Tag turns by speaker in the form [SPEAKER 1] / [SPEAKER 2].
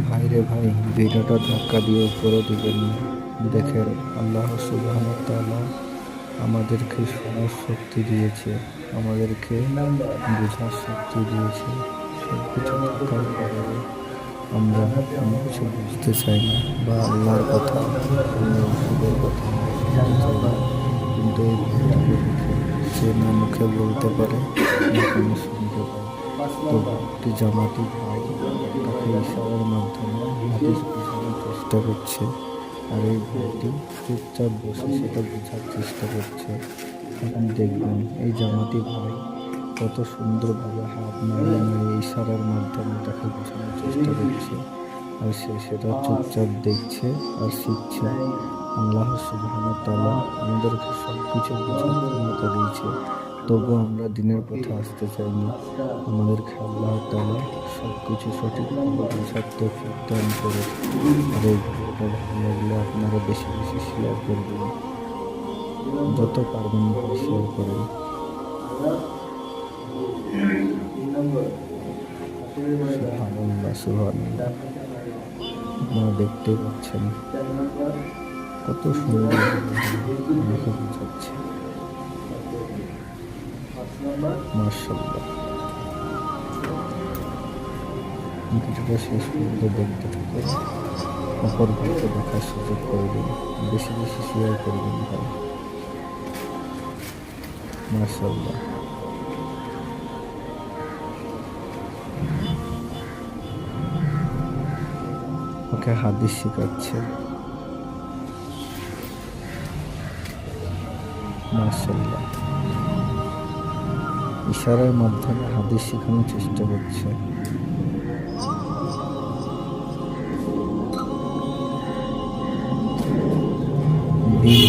[SPEAKER 1] ভাই রে ভাই, ভিডিওটা ধাক্কা দিয়ে উপরে দিবেন না। দেখেন, আল্লাহ সুবহানাহু ওয়া তাআলা আমাদেরকে শোনার শক্তি দিয়েছে, আমাদেরকে বোঝার শক্তি দিয়েছে। সবকিছু থাকার পরেও আমরা কোনো কিছু বুঝতে চাই না, বা আল্লাহর কথা, রসুলের কথা আমরা শুনতে চাই না। কিন্তু এই ভাইটিকে দেখে, সে না মুখে বলতে পারে, না কানে শুনতে পায়, তবু একটি জামাতি ভাই তাকে ইশারার মাধ্যমে হাদিস বোঝানোর চেষ্টা করছে। আর এই ভাইটি চুপচাপ বসে সেটা বোঝার চেষ্টা করছে। এখন দেখবেন এই জামাতি ভাই কত সুন্দরভাবে হাত নাড়িয়ে নাড়িয়ে ইশারার মাধ্যমে তাকে বোঝানোর চেষ্টা করছে, আর সে সেটা চুপচাপ দেখছে আর শিখছে। আল্লাহ সুবহানাহু ওয়া তাআলা আমাদেরকে সবকিছু বোঝার ক্ষমতা দিয়েছে, তবুও আমরা দিনের পথে আসতে চাইনি। আমাদেরকে আল্লাহ তাআলা সবকিছু সঠিকভাবে বোঝার তৌফিক দান করে। আর এই ভিডিওটা ভালো লাগলে আপনারা বেশি বেশি শেয়ার করবেন, যত পারবেন ভাই শেয়ার করেন। সুবহানাল্লাহ, সুবহানাল্লাহ। আপনারা দেখতেই পাচ্ছেন কত সুন্দরভাবে আমাকে বোঝাচ্ছে। মাশাআল্লাহ। ভিডিওটা শেষ পর্যন্ত দেখতে থাকুন, অপর ভাইকে দেখার সুযোগ করে দিন, বেশি বেশি শেয়ার করবেন ভাই। মাশাআল্লাহ। ওকে হাদিস শেখাচ্ছে। মাশাআল্লাহ। ইশারার মাধ্যমে হাদিস শেখানোর চেষ্টা করছে। দিন